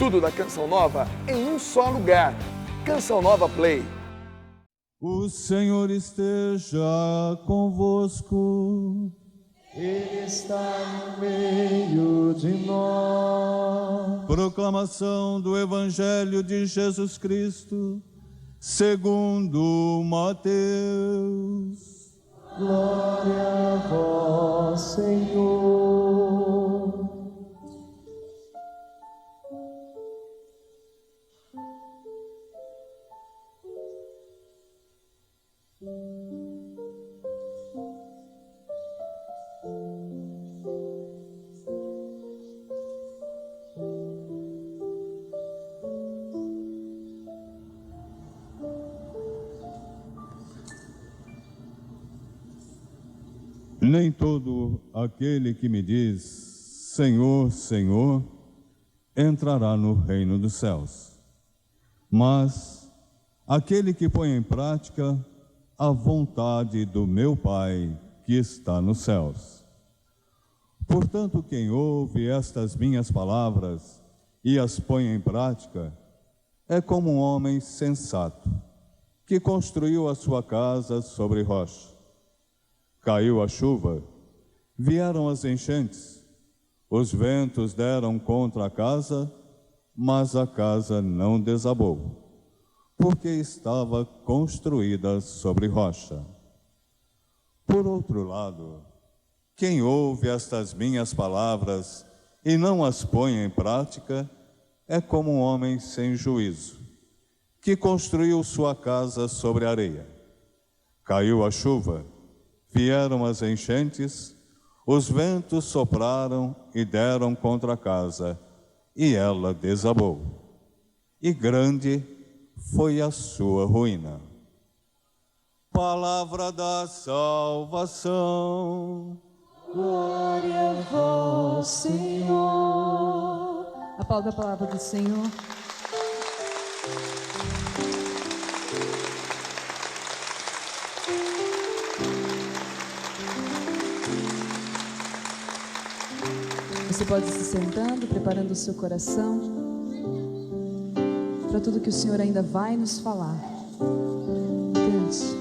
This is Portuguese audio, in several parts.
Tudo da Canção Nova em um só lugar. Canção Nova Play. O Senhor esteja convosco. Ele está no meio de nós. Proclamação do Evangelho de Jesus Cristo, segundo Mateus. Glória a vós, Senhor. Nem todo aquele que me diz, Senhor, Senhor, entrará no reino dos céus, mas aquele que põe em prática a vontade do meu Pai que está nos céus. Portanto, quem ouve estas minhas palavras e as põe em prática, é como um homem sensato, que construiu a sua casa sobre rocha. Caiu a chuva, vieram as enchentes, os ventos deram contra a casa, mas a casa não desabou, porque estava construída sobre rocha. Por outro lado, quem ouve estas minhas palavras e não as põe em prática, é como um homem sem juízo, que construiu sua casa sobre areia. Caiu a chuva, vieram as enchentes, os ventos sopraram e deram contra a casa, e ela desabou. E grande foi a sua ruína. Palavra da salvação. Glória a vós, Senhor. Aplauda a palavra do Senhor. Você pode ir se sentando, preparando o seu coração para tudo que o Senhor ainda vai nos falar. Cante.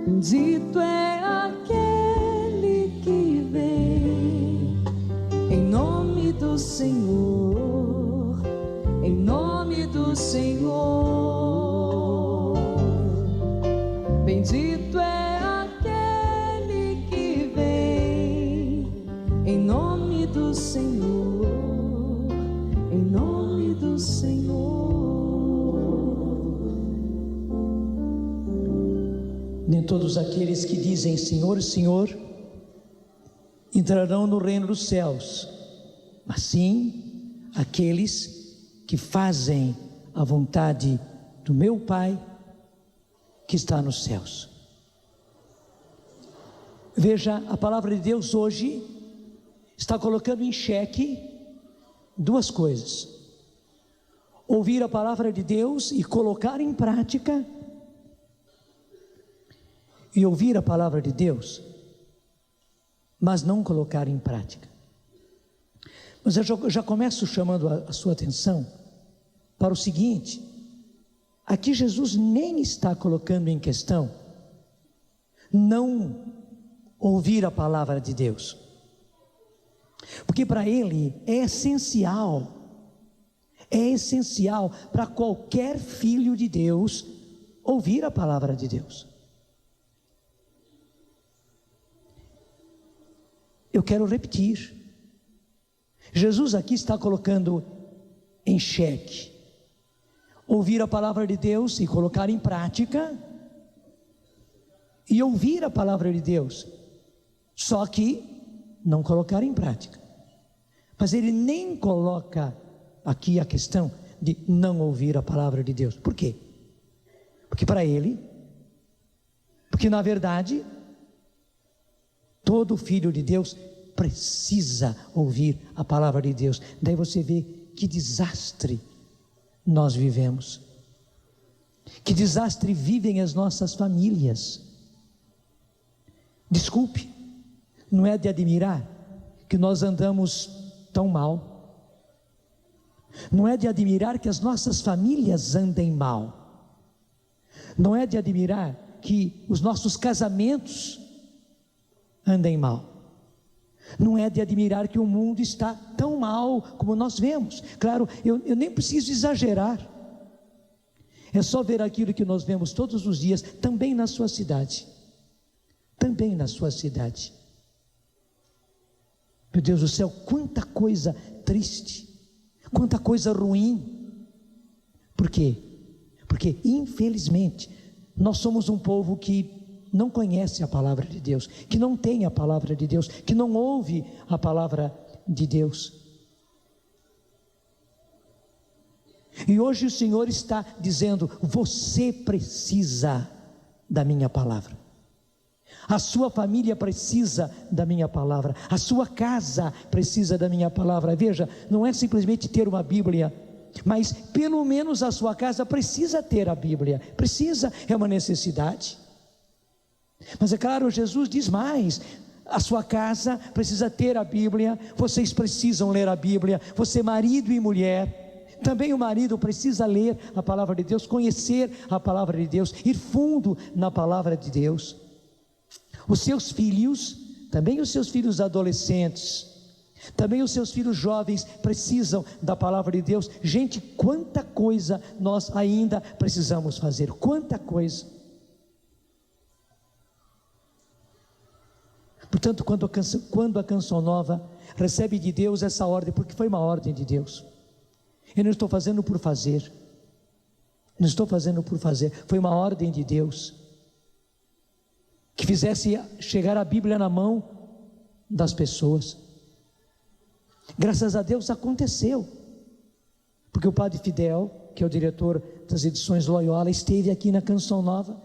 Bendito é aquele que vem em nome do Senhor, em nome do Senhor. Bendito é aquele que vem em nome do Senhor, em nome do Senhor. Nem todos aqueles que dizem Senhor, Senhor, entrarão no reino dos céus, mas sim aqueles que fazem a vontade do meu Pai que está nos céus. Veja, a palavra de Deus hoje está colocando em xeque duas coisas: ouvir a palavra de Deus e colocar em prática, e ouvir a palavra de Deus, mas não colocar em prática. Mas eu já começo chamando a sua atenção para o seguinte: aqui Jesus nem está colocando em questão não ouvir a palavra de Deus, porque para ele é essencial para qualquer filho de Deus ouvir a palavra de Deus. Eu quero repetir, Jesus aqui está colocando em xeque ouvir a palavra de Deus e colocar em prática, e ouvir a palavra de Deus, só que não colocar em prática. Mas ele nem coloca aqui a questão de não ouvir a palavra de Deus. Por quê? Porque na verdade, todo filho de Deus precisa ouvir a palavra de Deus. Daí você vê que desastre nós vivemos, que desastre vivem as nossas famílias. Desculpe, não é de admirar que nós andamos tão mal, Não é de admirar que as nossas famílias andem mal. Não é de admirar que os nossos casamentos andem mal. Não é de admirar que o mundo está tão mal como nós vemos. Claro, eu nem preciso exagerar. É só ver aquilo que nós vemos todos os dias, também na sua cidade. Também na sua cidade. Meu Deus do céu, quanta coisa triste, quanta coisa ruim. Por quê? Porque, infelizmente, nós somos um povo que não conhece a palavra de Deus, que não tem a palavra de Deus, que não ouve a palavra de Deus. E hoje o Senhor está dizendo: você precisa da minha palavra. A sua família precisa da minha palavra, a sua casa precisa da minha palavra. Veja, não é simplesmente ter uma Bíblia, mas pelo menos a sua casa precisa ter a Bíblia, precisa, é uma necessidade. Mas é claro, Jesus diz mais: a sua casa precisa ter a Bíblia, vocês precisam ler a Bíblia, você marido e mulher, também o marido precisa ler a palavra de Deus, conhecer a palavra de Deus, ir fundo na palavra de Deus. Os seus filhos, também os seus filhos adolescentes, também os seus filhos jovens precisam da palavra de Deus. Gente, quanta coisa nós ainda precisamos fazer, quanta coisa. Portanto, quando a Canção Nova recebe de Deus essa ordem, porque foi uma ordem de Deus, eu não estou fazendo por fazer, não estou fazendo por fazer, foi uma ordem de Deus, que fizesse chegar a Bíblia na mão das pessoas. Graças a Deus aconteceu, porque o Padre Fidel, que é o diretor das edições Loyola, esteve aqui na Canção Nova,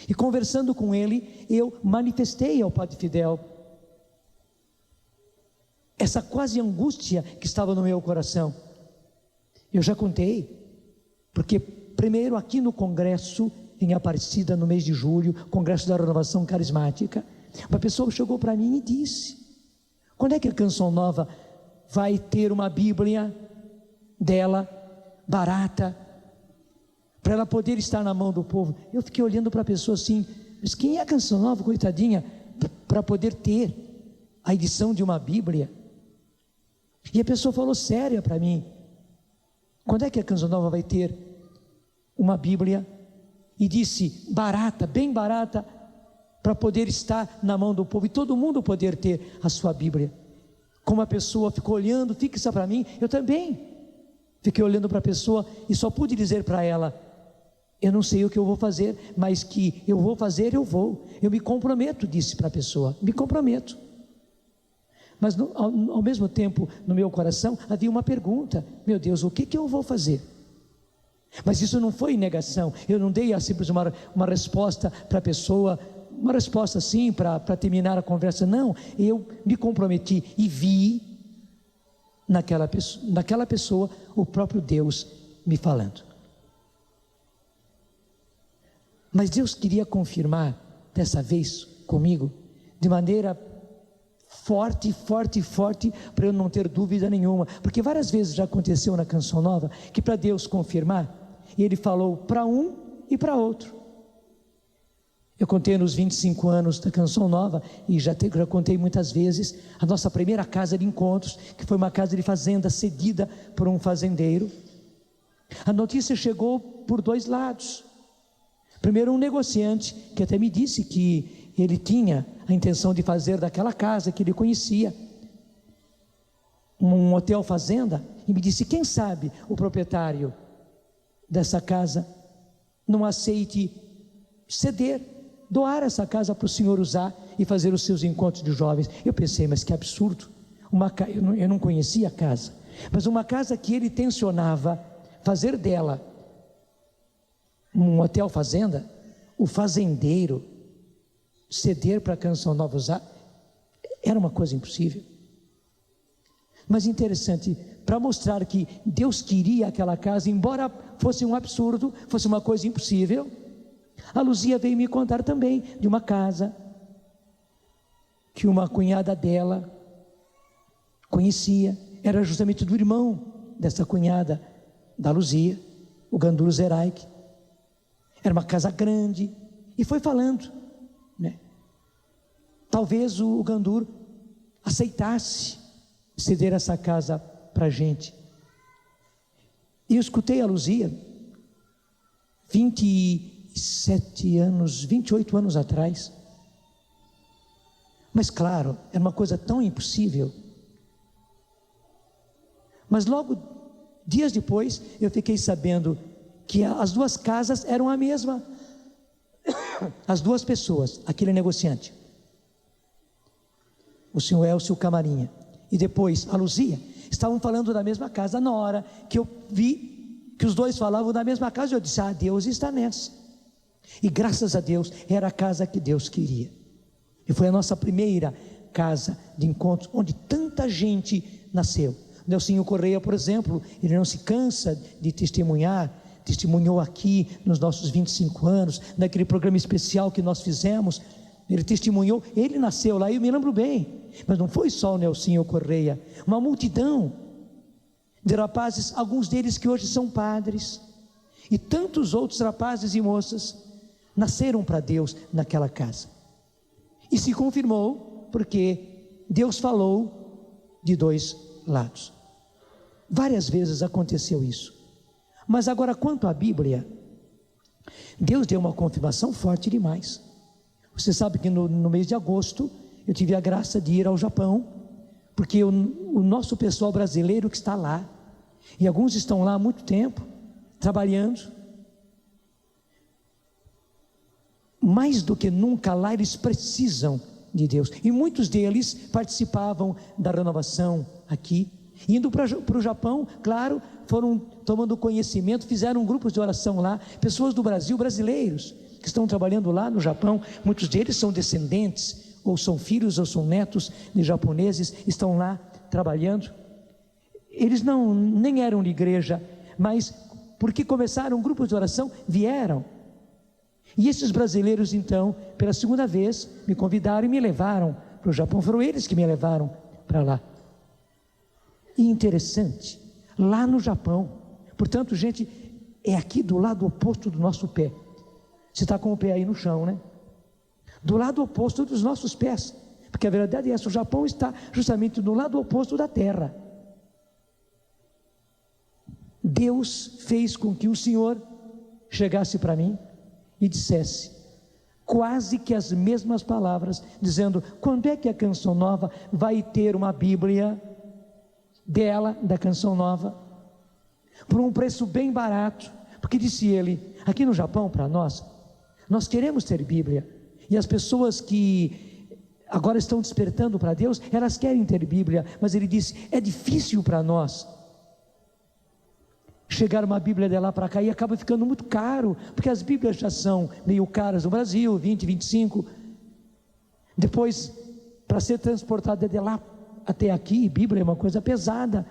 e conversando com ele, eu manifestei ao Padre Fidel essa quase angústia que estava no meu coração. Eu já contei, porque primeiro aqui no congresso em Aparecida, no mês de julho, congresso da Renovação Carismática, uma pessoa chegou para mim e disse: quando é que a Canção Nova vai ter uma Bíblia dela, barata, para ela poder estar na mão do povo? Eu fiquei olhando para a pessoa assim: mas quem é a Canção Nova, coitadinha, para poder ter a edição de uma Bíblia? E a pessoa falou séria para mim: quando é que a Canção Nova vai ter uma Bíblia? E disse: barata, bem barata, para poder estar na mão do povo e todo mundo poder ter a sua Bíblia. Como a pessoa ficou olhando fixa para mim, eu também fiquei olhando para a pessoa e só pude dizer para ela: eu não sei o que eu vou fazer, mas que eu vou fazer, eu vou. Eu me comprometo, disse para a pessoa, me comprometo. Mas ao mesmo tempo, no meu coração, havia uma pergunta: meu Deus, o que eu vou fazer? Mas isso não foi negação, eu não dei simplesmente uma resposta para a pessoa, uma resposta assim, para terminar a conversa. Não, eu me comprometi e vi naquela pessoa o próprio Deus me falando. Mas Deus queria confirmar dessa vez comigo de maneira forte, para eu não ter dúvida nenhuma, porque várias vezes já aconteceu na Canção Nova que para Deus confirmar, Ele falou para um e para outro. Eu contei nos 25 anos da Canção Nova, e já contei muitas vezes, a nossa primeira casa de encontros, que foi uma casa de fazenda cedida por um fazendeiro. A notícia chegou por dois lados. Primeiro, um negociante que até me disse que ele tinha a intenção de fazer daquela casa que ele conhecia um hotel fazenda, e me disse: quem sabe o proprietário dessa casa não aceite ceder, doar essa casa para o senhor usar e fazer os seus encontros de jovens. Eu pensei: mas que absurdo, eu não conhecia a casa, mas uma casa que ele tensionava fazer dela um hotel fazenda, o fazendeiro ceder para a Canção Nova usar, era uma coisa impossível. Mas interessante, para mostrar que Deus queria aquela casa, embora fosse um absurdo, fosse uma coisa impossível, a Luzia veio me contar também de uma casa que uma cunhada dela conhecia, era justamente do irmão dessa cunhada, da Luzia, o Ganduro Zeraik. Era uma casa grande, e foi falando, né? Talvez o Ganduro aceitasse ceder essa casa para a gente. E eu escutei a Luzia 27 anos, 28 anos atrás. Mas claro, era uma coisa tão impossível. Mas logo, dias depois, eu fiquei sabendo que as duas casas eram a mesma. As duas pessoas, aquele negociante, o senhor Elcio Camarinha, e depois a Luzia, estavam falando da mesma casa. Na hora que eu vi que os dois falavam da mesma casa, eu disse: Deus está nessa. E graças a Deus, era a casa que Deus queria. E foi a nossa primeira casa de encontros, onde tanta gente nasceu. Nelsinho Correia, por exemplo, ele não se cansa de testemunhar. Testemunhou aqui nos nossos 25 anos, naquele programa especial que nós fizemos. Ele testemunhou, ele nasceu lá, eu me lembro bem. Mas não foi só o Nelsinho Correia, uma multidão de rapazes, alguns deles que hoje são padres, e tantos outros rapazes e moças nasceram para Deus naquela casa. E se confirmou, porque Deus falou de dois lados. Várias vezes aconteceu isso. Mas agora, quanto à Bíblia, Deus deu uma confirmação forte demais. Você sabe que no mês de agosto eu tive a graça de ir ao Japão, porque o nosso pessoal brasileiro que está lá, e alguns estão lá há muito tempo, trabalhando, mais do que nunca lá eles precisam de Deus, e muitos deles participavam da renovação aqui, indo para o Japão, claro, foram tomando conhecimento, fizeram grupos de oração lá, pessoas do Brasil, brasileiros, que estão trabalhando lá no Japão, muitos deles são descendentes, ou são filhos, ou são netos de japoneses, estão lá trabalhando. Eles nem eram de igreja, mas porque começaram grupos de oração, vieram. E esses brasileiros então, pela segunda vez, me convidaram e me levaram para o Japão. Foram eles que me levaram para lá. E interessante, lá no Japão, portanto, gente, é aqui do lado oposto do nosso pé. Você está com o pé aí no chão, né? Do lado oposto dos nossos pés, porque a verdade é essa: o Japão está justamente do lado oposto da terra. Deus fez com que o Senhor chegasse para mim e dissesse quase que as mesmas palavras, dizendo: quando é que a Canção Nova vai ter uma Bíblia dela, da Canção Nova, por um preço bem barato? Porque disse ele, aqui no Japão, para nós queremos ter Bíblia, e as pessoas que agora estão despertando para Deus, elas querem ter Bíblia, mas ele disse, é difícil para nós chegar uma Bíblia de lá para cá, e acaba ficando muito caro, porque as Bíblias já são meio caras no Brasil, 20, 25, depois para ser transportada de lá até aqui, Bíblia é uma coisa pesada,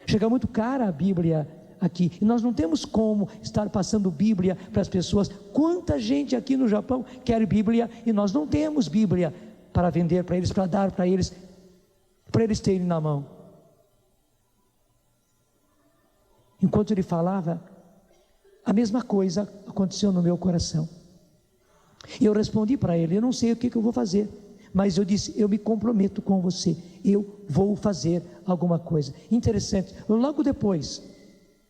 chega muito cara a Bíblia aqui, e nós não temos como estar passando Bíblia para as pessoas. Quanta gente aqui no Japão quer Bíblia, e nós não temos Bíblia para vender para eles, para dar para eles terem na mão. Enquanto ele falava, a mesma coisa aconteceu no meu coração, e eu respondi para ele, eu não sei o que eu vou fazer, mas eu disse, eu me comprometo com você, eu vou fazer alguma coisa. Interessante, logo depois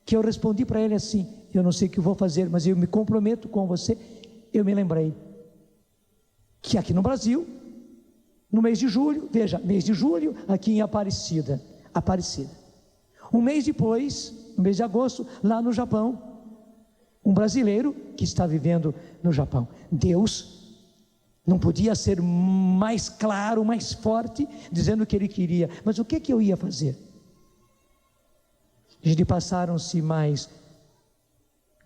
que eu respondi para ele assim, eu não sei o que eu vou fazer, mas eu me comprometo com você, eu me lembrei que aqui no Brasil, no mês de julho, veja, mês de julho, aqui em Aparecida, um mês depois, no mês de agosto, lá no Japão, um brasileiro que está vivendo no Japão. Deus não podia ser mais claro, mais forte, dizendo o que ele queria, mas o que eu ia fazer? Gente, passaram-se mais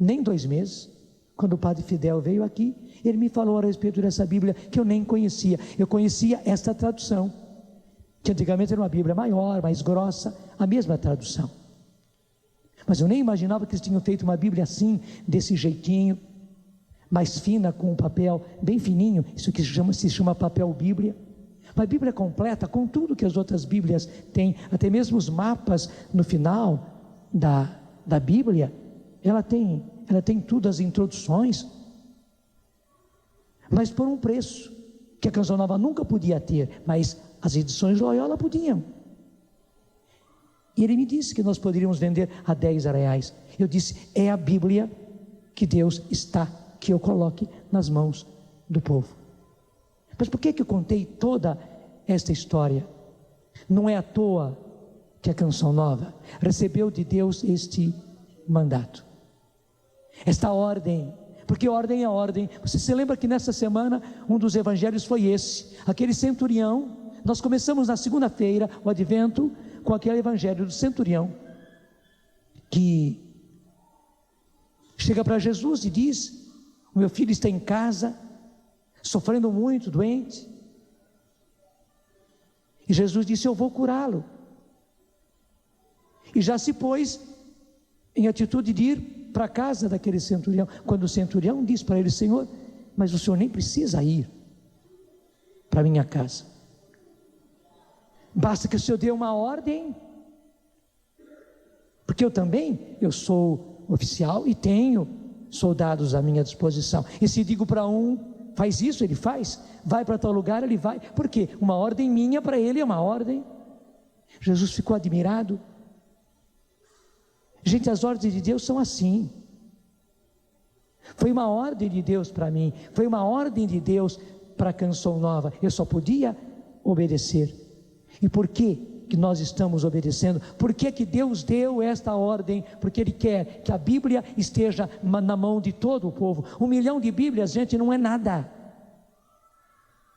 nem 2 meses, quando o Padre Fidel veio aqui, ele me falou a respeito dessa Bíblia, que eu nem conhecia, eu conhecia esta tradução, que antigamente era uma Bíblia maior, mais grossa, a mesma tradução, mas eu nem imaginava que eles tinham feito uma Bíblia assim, desse jeitinho, mais fina, com um papel bem fininho, isso que se chama papel Bíblia, uma Bíblia completa, com tudo que as outras Bíblias têm, até mesmo os mapas no final da Bíblia, ela tem tudo, as introduções, mas por um preço que a Canção Nova nunca podia ter, mas as edições Loyola podiam. E ele me disse que nós poderíamos vender a R$10. Eu disse, é a Bíblia que Deus está, que eu coloque nas mãos do povo. Mas por que eu contei toda esta história? Não é à toa que a Canção Nova recebeu de Deus este mandato, esta ordem, porque ordem é ordem. Você se lembra que nessa semana um dos evangelhos foi esse, aquele centurião. Nós começamos na segunda-feira o advento com aquele evangelho do centurião que chega para Jesus e diz: o meu filho está em casa, sofrendo muito, doente. E Jesus disse: eu vou curá-lo. E já se pôs em atitude de ir para a casa daquele centurião. Quando o centurião diz para ele: Senhor, mas o Senhor nem precisa ir para a minha casa, basta que o Senhor dê uma ordem, porque eu sou oficial e tenho soldados à minha disposição. E se digo para um, faz isso, ele faz. Vai para tal lugar, ele vai. Por quê? Uma ordem minha para ele é uma ordem. Jesus ficou admirado. Gente, as ordens de Deus são assim. Foi uma ordem de Deus para mim, foi uma ordem de Deus para a Canção Nova. Eu só podia obedecer. E por que nós estamos obedecendo? Por que Deus deu esta ordem? Porque Ele quer que a Bíblia esteja na mão de todo o povo. 1 milhão de Bíblias, gente, não é nada.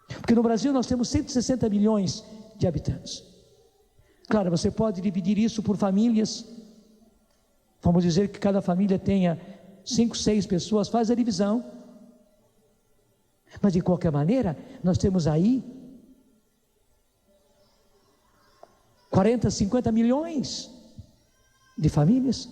Porque no Brasil nós temos 160 milhões de habitantes. Claro, você pode dividir isso por famílias. Vamos dizer que cada família tenha 5, 6 pessoas, faz a divisão. Mas de qualquer maneira, nós temos aí 40, 50 milhões de famílias.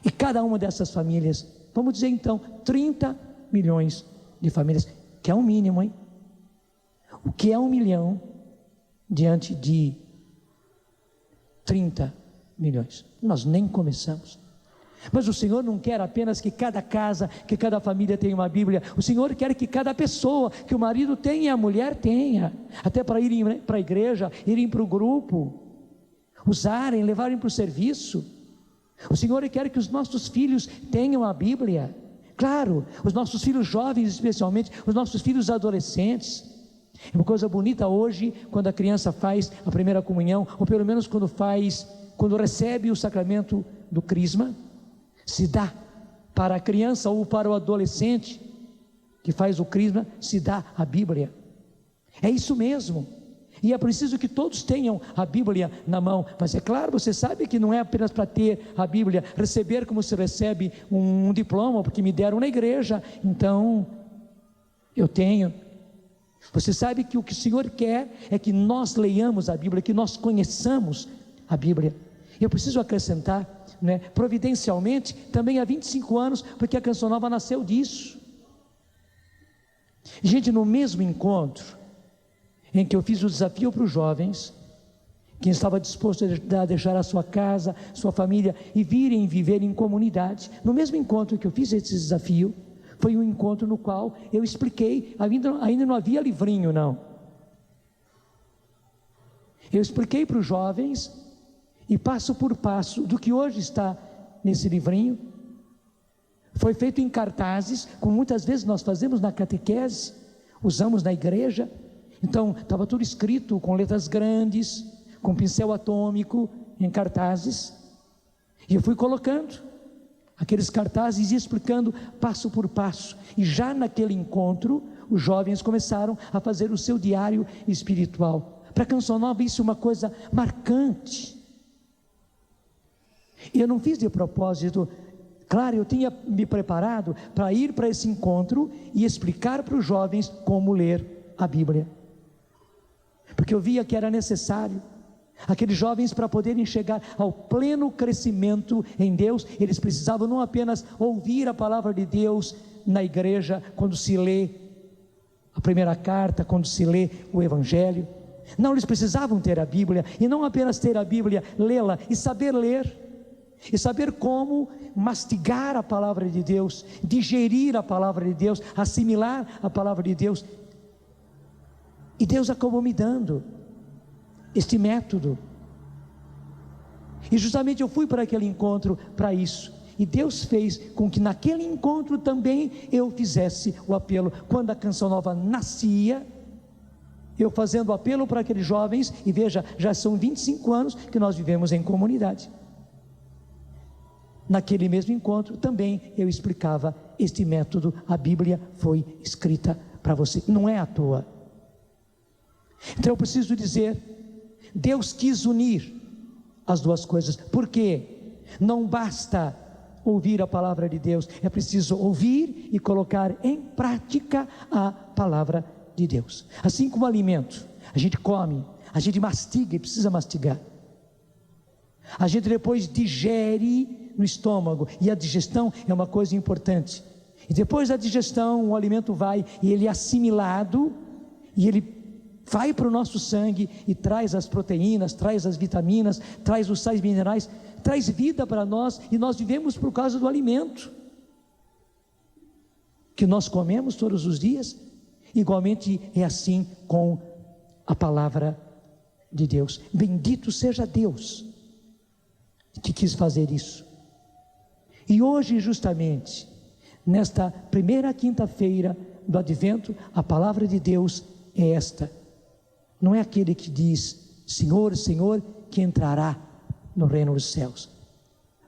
E cada uma dessas famílias, vamos dizer então, 30 milhões de famílias, que é um mínimo, hein? O que é 1 milhão diante de 30 milhões? Nós nem começamos. Mas o Senhor não quer apenas que cada casa, que cada família tenha uma Bíblia. O Senhor quer que cada pessoa, que o marido tenha e a mulher tenha, até para irem para a igreja, irem para o grupo, usarem, levarem para o serviço. O Senhor quer que os nossos filhos tenham a Bíblia. Claro, os nossos filhos jovens, especialmente os nossos filhos adolescentes. É uma coisa bonita hoje, quando a criança faz a primeira comunhão, ou pelo menos quando recebe o sacramento do crisma, se dá para a criança ou para o adolescente que faz o crisma, se dá a Bíblia. É isso mesmo. E é preciso que todos tenham a Bíblia na mão. Mas é claro, você sabe que não é apenas para ter a Bíblia, receber como se recebe um diploma, porque me deram na igreja, então eu tenho. Você sabe que o que o Senhor quer é que nós leiamos a Bíblia, que nós conheçamos a Bíblia. Eu preciso acrescentar, providencialmente, também há 25 anos, porque a Canção Nova nasceu disso. Gente, no mesmo encontro em que eu fiz o desafio para os jovens, quem estava disposto a deixar a sua casa, sua família e virem viver em comunidade, no mesmo encontro que eu fiz esse desafio, foi um encontro no qual eu expliquei, ainda não havia livrinho não, eu expliquei para os jovens, e passo por passo, do que hoje está nesse livrinho, foi feito em cartazes, como muitas vezes nós fazemos na catequese, usamos na igreja. Então estava tudo escrito com letras grandes, com pincel atômico, em cartazes, e eu fui colocando aqueles cartazes e explicando passo por passo, e já naquele encontro, os jovens começaram a fazer o seu diário espiritual. Para a Canção Nova isso é uma coisa marcante. E eu não fiz de propósito. Claro, eu tinha me preparado para ir para esse encontro e explicar para os jovens como ler a Bíblia, porque eu via que era necessário. Aqueles jovens, para poderem chegar ao pleno crescimento em Deus, eles precisavam não apenas ouvir a palavra de Deus na igreja, quando se lê a primeira carta, quando se lê o Evangelho, Não, eles precisavam ter a Bíblia, e não apenas ter a Bíblia, lê-la e saber ler, e saber como mastigar a palavra de Deus, digerir a palavra de Deus, assimilar a palavra de Deus. E Deus acabou me dando este método. E justamente eu fui para aquele encontro para isso. E Deus fez com que naquele encontro também eu fizesse o apelo. Quando a Canção Nova nascia, eu fazendo o apelo para aqueles jovens, e veja, já são 25 anos que nós vivemos em comunidade. Naquele mesmo encontro também eu explicava este método. A Bíblia foi escrita para você, não é à toa. Então eu preciso dizer, Deus quis unir as duas coisas. Por quê? Não basta ouvir a palavra de Deus, é preciso ouvir e colocar em prática a palavra de Deus. Assim como o alimento, a gente come, a gente mastiga e precisa mastigar. A gente depois digere no estômago, e a digestão é uma coisa importante. E depois da digestão, o alimento vai e ele é assimilado, e ele vai para o nosso sangue e traz as proteínas, traz as vitaminas, traz os sais minerais, traz vida para nós, e nós vivemos por causa do alimento que nós comemos todos os dias. Igualmente é assim com a palavra de Deus. Bendito seja Deus que quis fazer isso. E hoje, justamente nesta primeira quinta-feira do Advento, a palavra de Deus é esta. Não é aquele que diz Senhor, Senhor, que entrará no reino dos céus,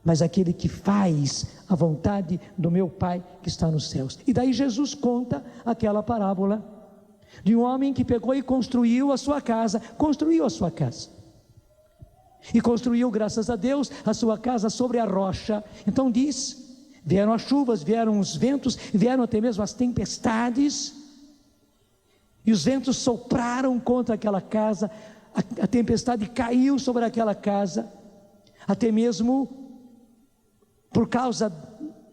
mas aquele que faz a vontade do meu Pai que está nos céus. E daí Jesus conta aquela parábola de um homem que pegou e construiu a sua casa, e construiu, graças a Deus, a sua casa sobre a rocha. Então diz, vieram as chuvas, vieram os ventos, vieram até mesmo as tempestades, e os ventos sopraram contra aquela casa, a tempestade caiu sobre aquela casa, até mesmo por causa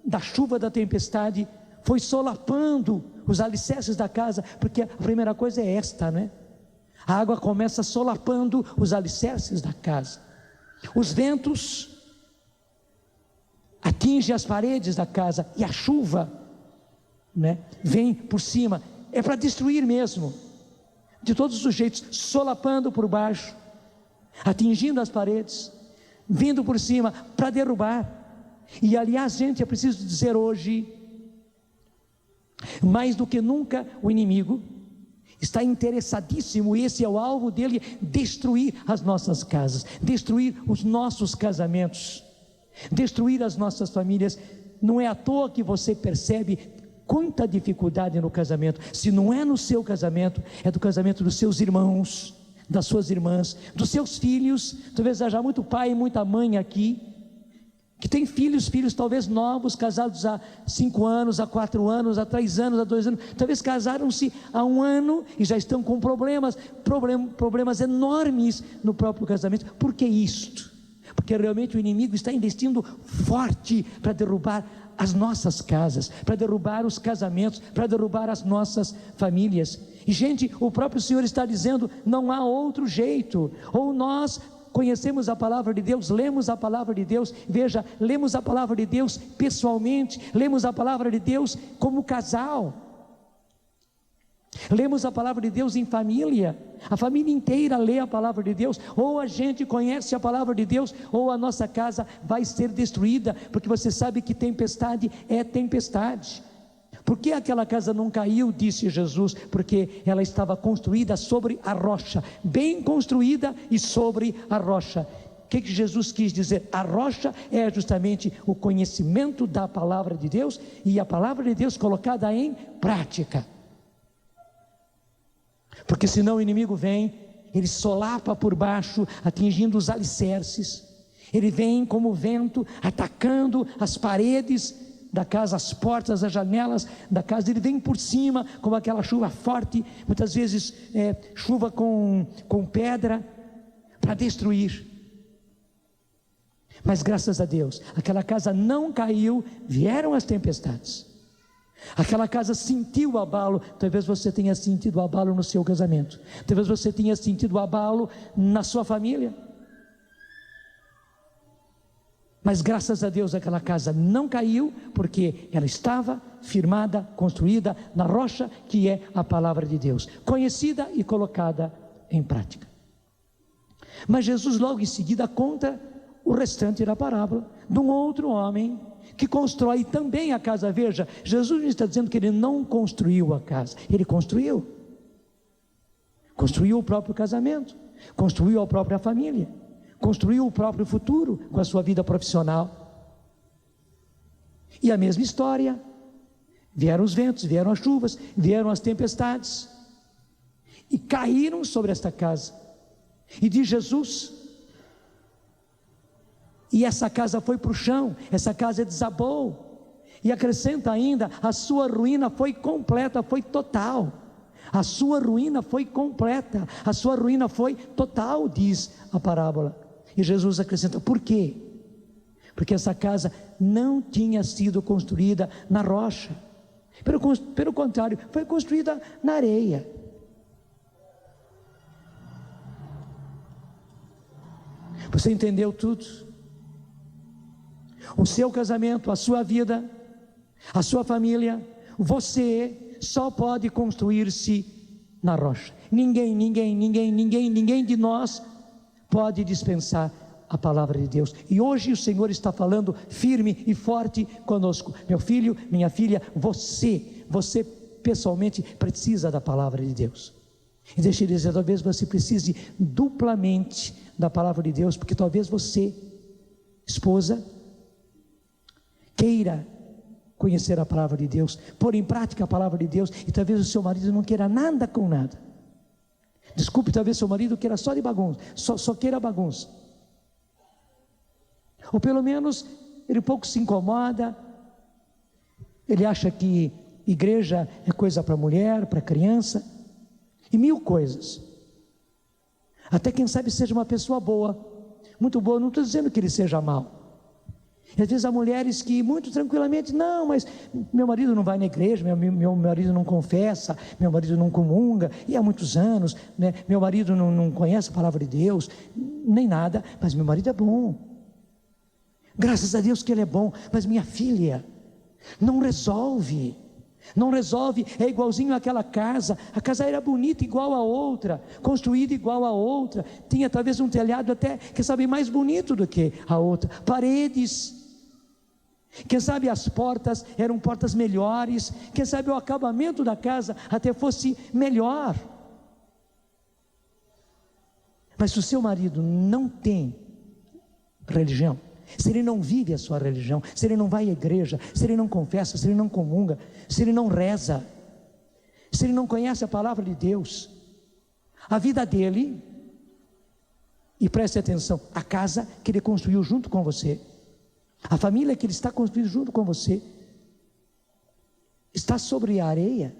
da chuva da tempestade, foi solapando os alicerces da casa, porque a primeira coisa é esta, né? A água começa solapando os alicerces da casa. Os ventos atingem as paredes da casa, e a chuva, né, vem por cima. É para destruir mesmo, de todos os jeitos, solapando por baixo, atingindo as paredes, vindo por cima para derrubar. E aliás, gente, é preciso dizer hoje, mais do que nunca, o inimigo está interessadíssimo, esse é o alvo dele, destruir as nossas casas, destruir os nossos casamentos, destruir as nossas famílias. Não é à toa que você percebe quanta dificuldade no casamento. Se não é no seu casamento, é do casamento dos seus irmãos, das suas irmãs, dos seus filhos. Talvez haja muito pai e muita mãe aqui que tem filhos talvez novos, casados há 5 anos, há 4 anos, há 3 anos, há 2 anos, talvez casaram-se há 1 ano e já estão com problemas enormes no próprio casamento. Por que isto? Porque realmente o inimigo está investindo forte para derrubar as nossas casas, para derrubar os casamentos, para derrubar as nossas famílias. E gente, o próprio Senhor está dizendo, não há outro jeito. Ou nós conhecemos a palavra de Deus, lemos a palavra de Deus, veja, lemos a palavra de Deus pessoalmente, lemos a palavra de Deus como casal, lemos a palavra de Deus em família, a família inteira lê a palavra de Deus. Ou a gente conhece a palavra de Deus, ou a nossa casa vai ser destruída, porque você sabe que tempestade é tempestade. Por que aquela casa não caiu, disse Jesus? Porque ela estava construída sobre a rocha, bem construída e sobre a rocha. O que Jesus quis dizer? A rocha é justamente o conhecimento da palavra de Deus, e a palavra de Deus colocada em prática. Porque senão o inimigo vem, ele solapa por baixo, atingindo os alicerces. Ele vem como vento, atacando as paredes da casa, as portas, as janelas da casa. Ele vem por cima, como aquela chuva forte, muitas vezes chuva com pedra, para destruir. Mas graças a Deus, aquela casa não caiu, vieram as tempestades, Aquela casa sentiu o abalo. Talvez você tenha sentido o abalo no seu casamento, talvez você tenha sentido o abalo na sua família. Mas graças a Deus aquela casa não caiu, porque ela estava firmada, construída na rocha que é a palavra de Deus, conhecida e colocada em prática. Mas Jesus logo em seguida conta o restante da parábola de um outro homem que constrói também a casa. Veja, Jesus não está dizendo que ele não construiu a casa, ele construiu o próprio casamento, construiu a própria família, construiu o próprio futuro com a sua vida profissional. E a mesma história, vieram os ventos, vieram as chuvas, vieram as tempestades, e caíram sobre esta casa, e diz Jesus, e essa casa foi para o chão, essa casa desabou, e acrescenta ainda, a sua ruína foi completa, foi total, a sua ruína foi completa, a sua ruína foi total, diz a parábola. E Jesus acrescenta, por quê? Porque essa casa não tinha sido construída na rocha, pelo contrário, foi construída na areia. Você entendeu tudo? O seu casamento, a sua vida, a sua família, você só pode construir-se na rocha. Ninguém de nós pode dispensar a palavra de Deus. E hoje o Senhor está falando firme e forte conosco. Meu filho, minha filha, você pessoalmente precisa da palavra de Deus. E deixa eu dizer, talvez você precise duplamente da palavra de Deus, porque talvez você, esposa, queira conhecer a palavra de Deus, pôr em prática a palavra de Deus, e talvez o seu marido não queira nada com nada. Desculpe, talvez seu marido queira só de bagunça, só queira bagunça, ou pelo menos ele um pouco se incomoda, ele acha que igreja é coisa para mulher, para criança, e mil coisas. Até quem sabe seja uma pessoa boa, muito boa, não estou dizendo que ele seja mau. E às vezes há mulheres que muito tranquilamente, não, mas meu marido não vai na igreja, meu marido não confessa, meu marido não comunga, e há muitos anos, né, meu marido não conhece a palavra de Deus, nem nada, mas meu marido é bom, graças a Deus que ele é bom. Mas minha filha, não resolve, é igualzinho àquela casa. A casa era bonita igual a outra, construída igual a outra, tinha talvez um telhado até, quem sabe, mais bonito do que a outra, paredes, quem sabe as portas eram portas melhores, quem sabe o acabamento da casa até fosse melhor. Mas se o seu marido não tem religião, se ele não vive a sua religião, se ele não vai à igreja, se ele não confessa, se ele não comunga, se ele não reza, se ele não conhece a palavra de Deus, a vida dele, e preste atenção, a casa que ele construiu junto com você, a família que ele está construindo junto com você, está sobre a areia.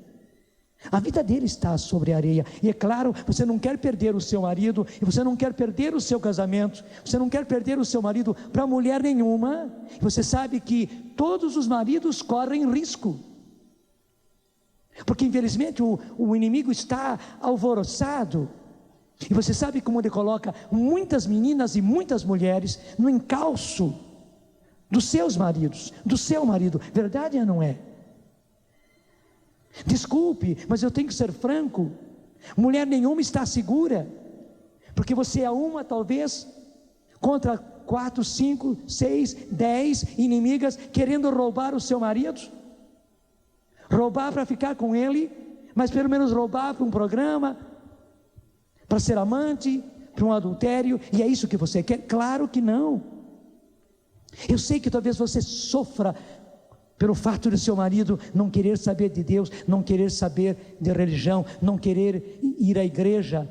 A vida dele está sobre a areia. E é claro, você não quer perder o seu marido, e você não quer perder o seu casamento, você não quer perder o seu marido para mulher nenhuma. Você sabe que todos os maridos correm risco, porque infelizmente o inimigo está alvoroçado, e você sabe como ele coloca muitas meninas e muitas mulheres no encalço dos seus maridos, do seu marido. Verdade ou não é? Desculpe, mas eu tenho que ser franco, mulher nenhuma está segura, porque você é uma talvez contra 4, 5, 6, 10 inimigas querendo roubar o seu marido, roubar para ficar com ele, mas pelo menos roubar para um programa, para ser amante, para um adultério. E é isso que você quer? Claro que não. Eu sei que talvez você sofra pelo fato de seu marido não querer saber de Deus, não querer saber de religião, não querer ir à igreja,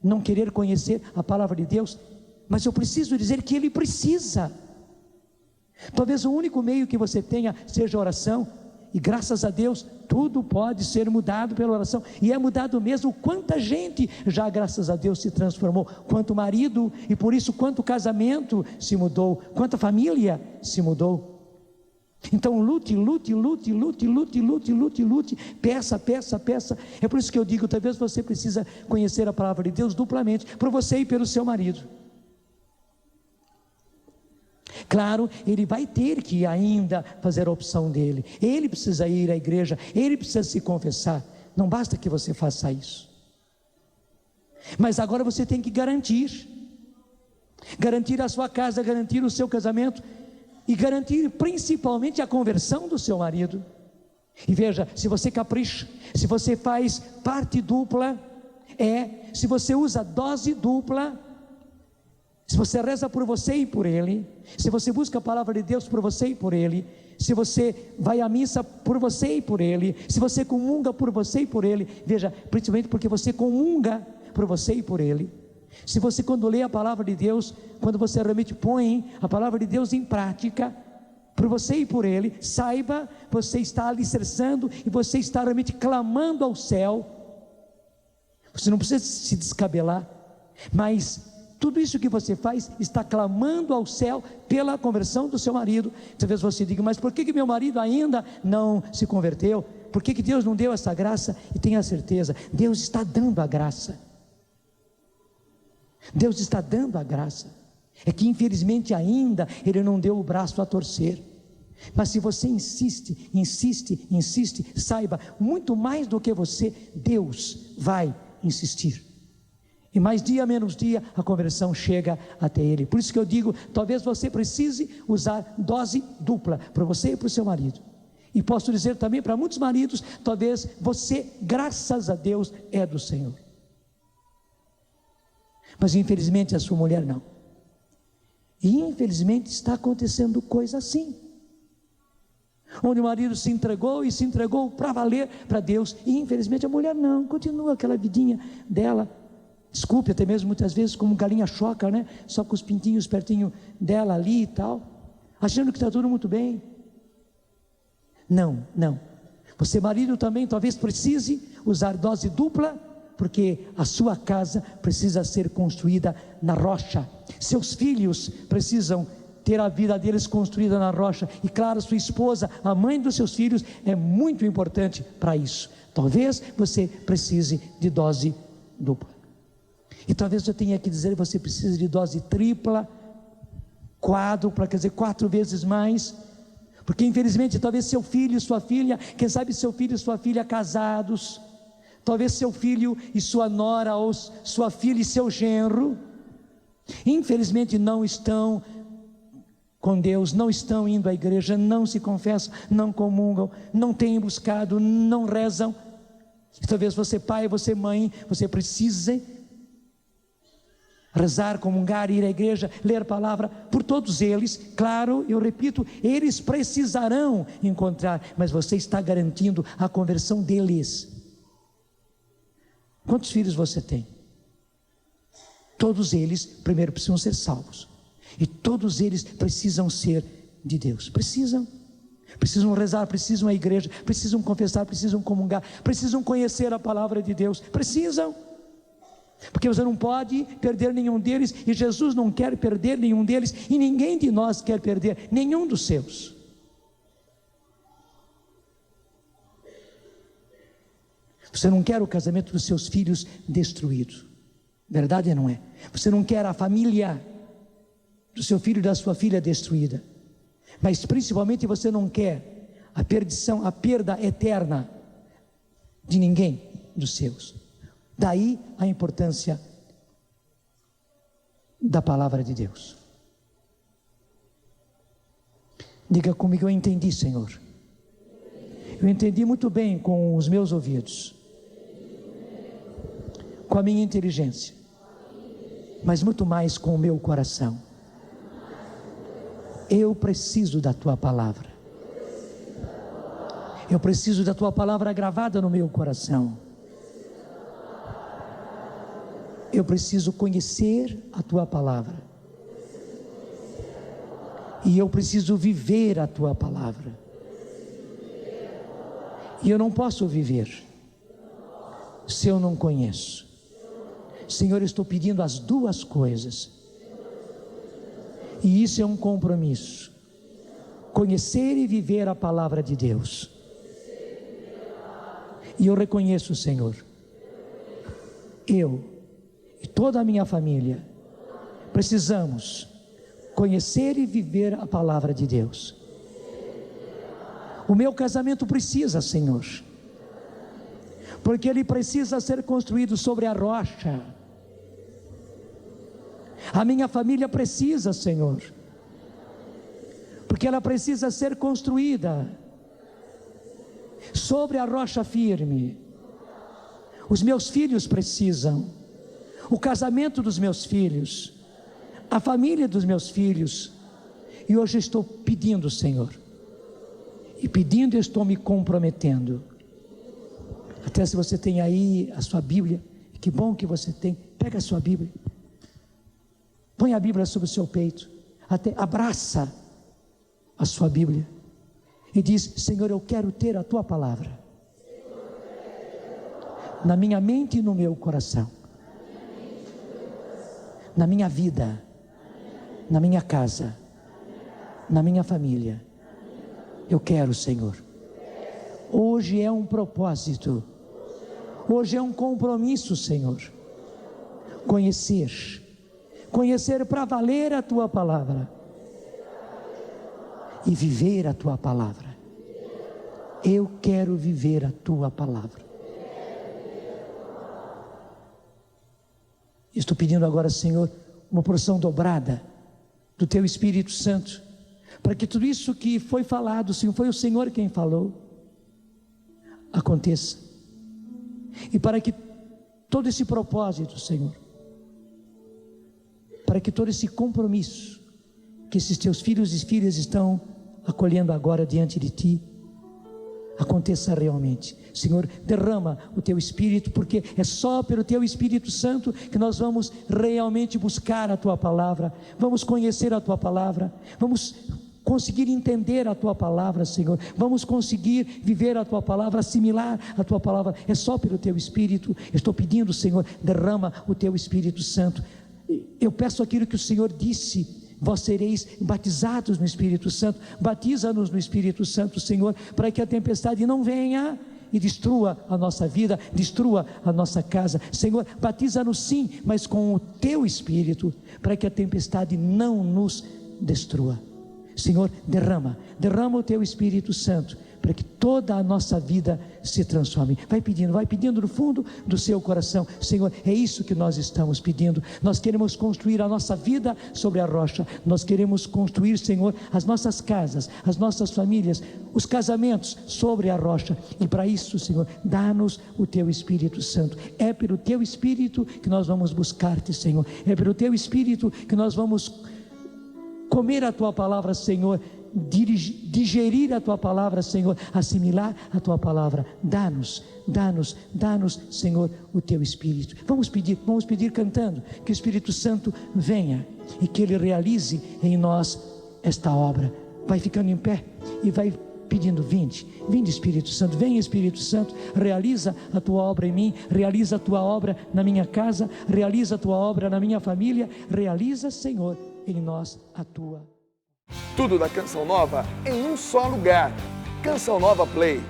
não querer conhecer a palavra de Deus. Mas eu preciso dizer que ele precisa. Talvez o único meio que você tenha seja a oração, e graças a Deus tudo pode ser mudado pela oração, e é mudado mesmo. Quanta gente já, graças a Deus, se transformou, quanto marido, e por isso quanto casamento se mudou, quanta família se mudou. Então lute, peça. É por isso que eu digo, talvez você precisa conhecer a palavra de Deus duplamente, por você e pelo seu marido. Claro, ele vai ter que ainda fazer a opção dele, ele precisa ir à igreja, ele precisa se confessar, não basta que você faça isso. Mas agora você tem que garantir a sua casa, garantir o seu casamento, e garantir principalmente a conversão do seu marido. E veja, se você capricha, se você faz parte dupla, se você usa dose dupla, se você reza por você e por ele, se você busca a palavra de Deus por você e por ele, se você vai à missa por você e por ele, se você comunga por você e por ele, veja, principalmente porque você comunga por você e por ele, se você, quando lê a palavra de Deus, quando você realmente põe a palavra de Deus em prática, por você e por ele, saiba, você está alicerçando e você está realmente clamando ao céu. Você não precisa se descabelar, mas tudo isso que você faz está clamando ao céu pela conversão do seu marido. Talvez você diga, mas por que meu marido ainda não se converteu? Por que Deus não deu essa graça? E tenha certeza, Deus está dando a graça. Deus está dando a graça, é que infelizmente ainda Ele não deu o braço a torcer. Mas se você insiste, saiba, muito mais do que você, Deus vai insistir, e mais dia menos dia a conversão chega até Ele. Por isso que eu digo, talvez você precise usar dose dupla, para você e para o seu marido. E posso dizer também para muitos maridos, talvez você, graças a Deus, é do Senhor, mas infelizmente a sua mulher não. E infelizmente está acontecendo coisa assim, onde o marido se entregou para valer para Deus, e infelizmente a mulher não, continua aquela vidinha dela, desculpe, até mesmo muitas vezes como galinha choca, né? Só com os pintinhos pertinho dela ali e tal, achando que está tudo muito bem. Não, você, marido, também talvez precise usar dose dupla, porque a sua casa precisa ser construída na rocha, seus filhos precisam ter a vida deles construída na rocha, e claro, sua esposa, a mãe dos seus filhos, é muito importante para isso. Talvez você precise de dose dupla, e talvez eu tenha que dizer, você precisa de dose tripla, quádrupla, quer dizer 4 vezes mais, porque infelizmente talvez seu filho e sua filha, quem sabe seu filho e sua filha casados, talvez seu filho e sua nora, ou sua filha e seu genro, infelizmente não estão com Deus, não estão indo à igreja, não se confessam, não comungam, não têm buscado, não rezam. E talvez você, pai, você, mãe, você precise rezar, comungar, ir à igreja, ler a palavra por todos eles. Claro, eu repito, eles precisarão encontrar, mas você está garantindo a conversão deles. Quantos filhos você tem? Todos eles primeiro precisam ser salvos, e todos eles precisam ser de Deus, precisam rezar, precisam ir à igreja, precisam confessar, precisam comungar, precisam conhecer a palavra de Deus, precisam, porque você não pode perder nenhum deles, e Jesus não quer perder nenhum deles, e ninguém de nós quer perder nenhum dos seus. Você não quer o casamento dos seus filhos destruído, verdade ou não é? Você não quer a família do seu filho e da sua filha destruída, mas principalmente você não quer a perdição, a perda eterna de ninguém dos seus. Daí a importância da palavra de Deus. Diga comigo, eu entendi, Senhor. Eu entendi muito bem com os meus ouvidos, com a minha inteligência, mas muito mais com o meu coração. Eu preciso da tua palavra. Eu preciso da tua palavra gravada no meu coração. Eu preciso conhecer a tua palavra, e eu preciso viver a tua palavra, e eu não posso viver se eu não conheço. Senhor, eu estou pedindo as duas coisas, e isso é um compromisso conhecer e viver a palavra de Deus. E eu reconheço, Senhor, eu e toda a minha família precisamos conhecer e viver a palavra de Deus. O meu casamento precisa, Senhor, porque ele precisa ser construído sobre a rocha. A minha família precisa, Senhor, porque ela precisa ser construída sobre a rocha firme. Os meus filhos precisam, o casamento dos meus filhos, a família dos meus filhos. E hoje estou pedindo, Senhor, e pedindo, eu estou me comprometendo. Até se você tem aí a sua Bíblia, que bom que você tem, pega a sua Bíblia, põe a Bíblia sobre o seu peito, até abraça a sua Bíblia e diz: Senhor, eu quero ter a tua palavra na minha mente e no meu coração, na minha vida, na minha casa, na minha família. Eu quero, Senhor. Hoje é um propósito, hoje é um compromisso, Senhor, conhecer para valer a tua palavra e viver a tua palavra. Eu quero viver a tua palavra. Estou pedindo agora, Senhor, uma porção dobrada do teu Espírito Santo, para que tudo isso que foi falado, Senhor, foi o Senhor quem falou, aconteça. E para que todo esse propósito, Senhor, para que todo esse compromisso que esses teus filhos e filhas estão acolhendo agora diante de ti, aconteça realmente. Senhor, derrama o teu Espírito, porque é só pelo teu Espírito Santo que nós vamos realmente buscar a tua palavra, vamos conhecer a tua palavra, vamos conseguir entender a tua palavra, Senhor, vamos conseguir viver a tua palavra, assimilar a tua palavra. É só pelo teu Espírito. Eu estou pedindo, Senhor, derrama o teu Espírito Santo. Eu peço aquilo que o Senhor disse: vós sereis batizados no Espírito Santo. Batiza-nos no Espírito Santo, Senhor, para que a tempestade não venha e destrua a nossa vida, destrua a nossa casa. Senhor, batiza-nos sim, mas com o teu Espírito, para que a tempestade não nos destrua. Senhor, derrama o teu Espírito Santo, para que toda a nossa vida se transforme. Vai pedindo no fundo do seu coração. Senhor, é isso que nós estamos pedindo. Nós queremos construir a nossa vida sobre a rocha. Nós queremos construir, Senhor, as nossas casas, as nossas famílias, os casamentos sobre a rocha. E para isso, Senhor, dá-nos o teu Espírito Santo. É pelo teu Espírito que nós vamos buscar-te, Senhor. É pelo teu Espírito que nós vamos comer a tua palavra, Senhor, digerir a tua palavra, Senhor, assimilar a tua palavra. Dá-nos, Senhor, o teu Espírito. Vamos pedir cantando, que o Espírito Santo venha e que Ele realize em nós esta obra. Vai ficando em pé e vai pedindo: vinde Espírito Santo, vem Espírito Santo, realiza a tua obra em mim, realiza a tua obra na minha casa, realiza a tua obra na minha família, realiza, Senhor, em nós a tua. Tudo da Canção Nova em um só lugar. Canção Nova Play.